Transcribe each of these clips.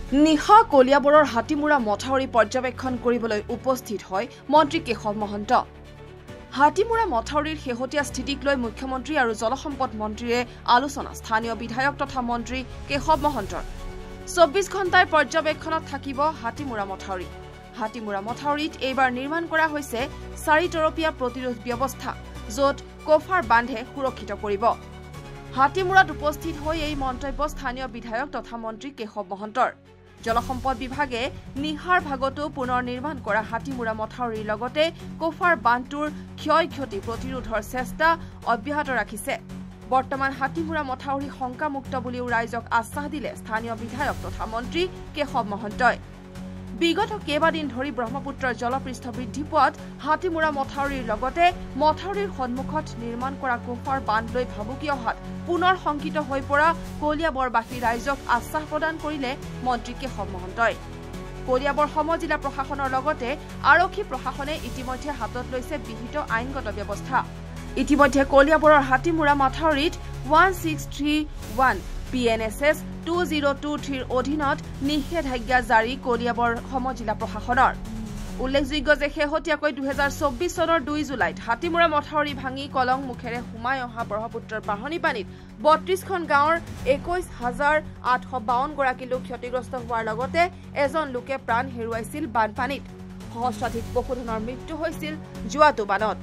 নিশা কলিয়াবৰৰ হাতীমুৰা মথাউৰি পৰ্যবেক্ষণ কৰিবলৈ উপস্থিত হয় মন্ত্ৰী কেশৱ মহন্ত। হাতীমুৰা মথাউৰিৰ শেহতীয়া স্থিতিক লৈ মুখ্যমন্ত্ৰী আৰু জলসম্পদ মন্ত্ৰীয়ে আলোচনা। স্থানীয় বিধায়ক তথা মন্ত্ৰী কেশৱ মহন্তৰ 24 ঘণ্টাৰ পৰ্যবেক্ষণত থাকিব হাতীমুৰা মথাউৰি। হাতীমুৰা মথাউৰিত এইবাৰ নিৰ্মাণ কৰা হৈছে 4 তৰপীয়া প্ৰতিৰোধ ব্যৱস্থা, য'ত কোফাৰ বান্ধে সুৰক্ষিত কৰিব। হাতীমুৰাত উপস্থিত হৈ এই মন্তব্য স্থানীয় বিধায়ক তথা মন্ত্ৰী কেশৱ মহন্তৰ। জলসম্পদ বিভাগে নিশাৰ ভাগতো পুনৰ নিৰ্মাণ কৰা হাতীমুৰা মথাউৰিৰ লগতে কোফাৰ বান্ধটোৰ ক্ষয় ক্ষতি প্ৰতিৰোধৰ চেষ্টা অব্যাহত ৰাখিছে। বৰ্তমান হাতীমুৰা মথাউৰি শংকামুক্ত বুলিও ৰাইজক আশ্বাস দিলে স্থানীয় বিধায়ক তথা মন্ত্ৰী কেশৱ মহন্তই। বিগত কেইবাদিন ধৰি ব্ৰহ্মপুত্ৰৰ জলপৃষ্ঠ বৃদ্ধি পোৱাত হাতীমুৰা মথাউৰিৰ লগতে মথাউৰিৰ সন্মুখত নিৰ্মাণ কৰা কোফাৰ বান্ধ লৈ ভাবুকি অহাত পুনৰ শংকিত হৈ পৰা কলিয়াবৰবাসী ৰাইজক আশ্বাস প্ৰদান কৰিলে মন্ত্ৰী কেশৱ মহন্তই। কলিয়াবৰ সমজিলা প্ৰশাসনৰ লগতে আৰক্ষী প্ৰশাসনে ইতিমধ্যে হাতত লৈছে বিহিত আইনগত ব্যৱস্থা। ইতিমধ্যে কলিয়াবৰৰ হাতীমুৰা মথাউৰিত 1631 PNSS 2023 অধীনত নিষেধাজ্ঞা জাৰি কলিয়াবৰ সমজিলা প্ৰশাসনৰ। উল্লেখযোগ্য যে শেহতীয়াকৈ 2024 চনৰ 2 জুলাইত হাতীমুৰা মথাউৰি ভাঙি কলং মুখেৰে সোমাই অহা ব্ৰহ্মপুত্ৰৰ বাঢ়নী পানীত 32খন গাঁৱৰ 21,852 গৰাকী লোক ক্ষতিগ্ৰস্ত হোৱাৰ লগতে এজন লোকে প্ৰাণ হেৰুৱাইছিল বানপানীত। সহস্ৰাধিক পশুধনৰ মৃত্যু হৈছিল যোৱাটো বানত।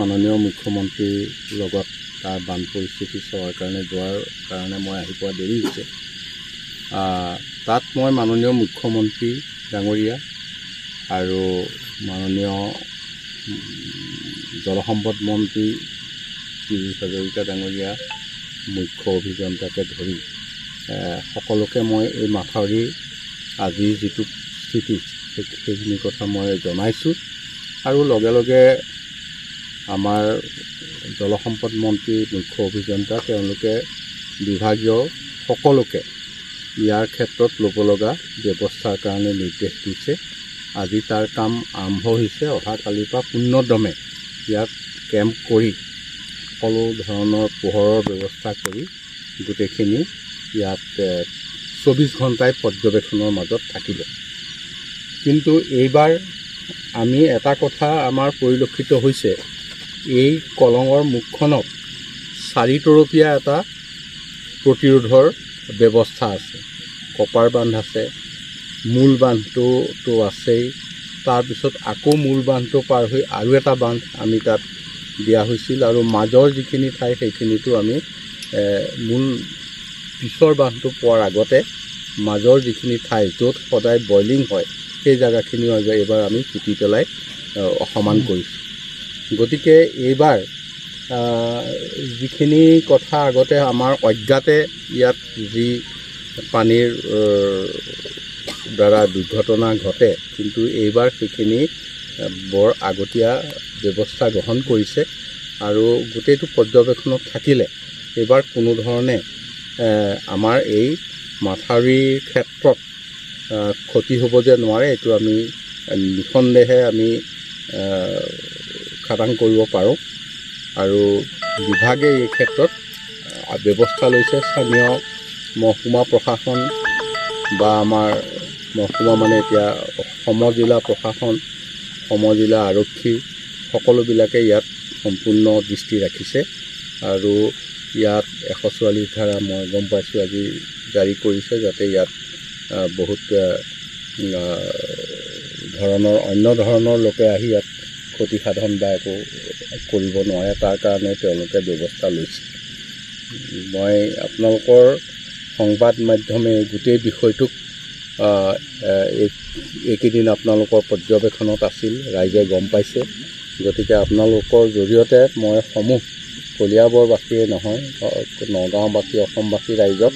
মাননীয় মুখ্যমন্ত্ৰীৰ লগত তাৰ বান পৰিস্থিতি চোৱাৰ কাৰণে যোৱাৰ কাৰণে মই আহি পোৱা দেৰি হৈছে। তাত মই মাননীয় মুখ্যমন্ত্ৰী ডাঙৰীয়া আৰু মাননীয় জলসম্পদ মন্ত্ৰী পীযুষ হাজৰিকা ডাঙৰীয়া, মুখ্য অভিযন্তাকে ধৰি সকলোকে মই এই মাথাউৰিৰ আজিৰ যিটো স্থিতি সেইখিনি কথা মই জনাইছোঁ। আৰু লগে লগে আমাৰ জলসম্পদ মন্ত্ৰী, মুখ্য অভিযন্তা তেওঁলোকে বিভাগীয় সকলোকে ইয়াৰ ক্ষেত্ৰত ল'ব লগা ব্যৱস্থাৰ কাৰণে নিৰ্দেশ দিছে। আজি তাৰ কাম আৰম্ভ হৈছে। অহাকালিৰ পৰা পূৰ্ণদমে ইয়াত কেম্প কৰি সকলো ধৰণৰ পোহৰৰ ব্যৱস্থা কৰি গোটেইখিনি ইয়াত 24 ঘণ্টাই পৰ্যবেক্ষণৰ মাজত থাকিব। কিন্তু এইবাৰ আমি এটা কথা আমাৰ পৰিলক্ষিত হৈছে, এই কলঙৰ মুখখনত 4 তৰপীয়া এটা প্ৰতিৰোধৰ ব্যৱস্থা আছে। কপাৰ বান্ধ আছে, মূল বান্ধটো আছেই। তাৰপিছত আকৌ মূল বান্ধটো পাৰ হৈ আৰু এটা বান্ধ আমি তাত দিয়া হৈছিল। আৰু মাজৰ যিখিনি ঠাই সেইখিনিতো আমি মূল পিছৰ বান্ধটো পোৱাৰ আগতে মাজৰ যিখিনি ঠাই য'ত সদায় বইলিং হয় সেই জেগাখিনিও এইবাৰ আমি পুতি পেলাই সমান কৰিছোঁ। গতিকে এইবাৰ যিখিনি কথা আগতে আমাৰ অজ্ঞাতে ইয়াত যি পানীৰ দ্বাৰা দুৰ্ঘটনা ঘটে, কিন্তু এইবাৰ সেইখিনি বৰ আগতীয়া ব্যৱস্থা গ্ৰহণ কৰিছে। আৰু গোটেইটো পৰ্যবেক্ষণত থাকিলে এইবাৰ কোনো ধৰণে আমাৰ এই মাথাউৰিৰ ক্ষেত্ৰত ক্ষতি হ'ব যে নোৱাৰে, এইটো আমি নিঃসন্দেহে আমি খাটাং কৰিব পাৰোঁ। আৰু বিভাগে এই ক্ষেত্ৰত ব্যৱস্থা লৈছে। স্থানীয় মহকুমা প্ৰশাসন বা আমাৰ মহকুমা মানে এতিয়া সমজিলা প্ৰশাসন, সমজিলা আৰক্ষী সকলোবিলাকে ইয়াত সম্পূৰ্ণ দৃষ্টি ৰাখিছে। আৰু ইয়াত 144 ধাৰা মই গম পাইছোঁ আজি জাৰি কৰিছে, যাতে ইয়াত বহুত ধৰণৰ অন্য ধৰণৰ লোকে আহি ইয়াত ক্ষতিসাধন বা একো কৰিব নোৱাৰে, তাৰ কাৰণে তেওঁলোকে ব্যৱস্থা লৈছে। মই আপোনালোকৰ সংবাদ মাধ্যমে গোটেই বিষয়টোক এইকেইদিন আপোনালোকৰ পৰ্যবেক্ষণত আছিল, ৰাইজে গম পাইছে। গতিকে আপোনালোকৰ জৰিয়তে মই সমূহ কলিয়াবৰবাসীয়ে নহয়, নগাঁওবাসী, অসমবাসী ৰাইজক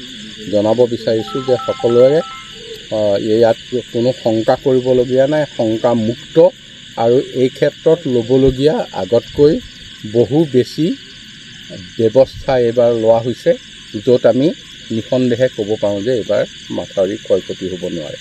জনাব বিচাৰিছোঁ যে সকলোৰে ইয়াত কোনো শংকা কৰিবলগীয়া নাই, শংকামুক্ত। আৰু এই ক্ষেত্ৰত ল'বলগীয়া আগতকৈ বহু বেছি ব্যৱস্থা এইবাৰ লোৱা হৈছে, য'ত আমি নিঃসন্দেহে ক'ব পাৰোঁ যে এইবাৰ মাথাউৰি ক্ষয় ক্ষতি হ'ব নোৱাৰে।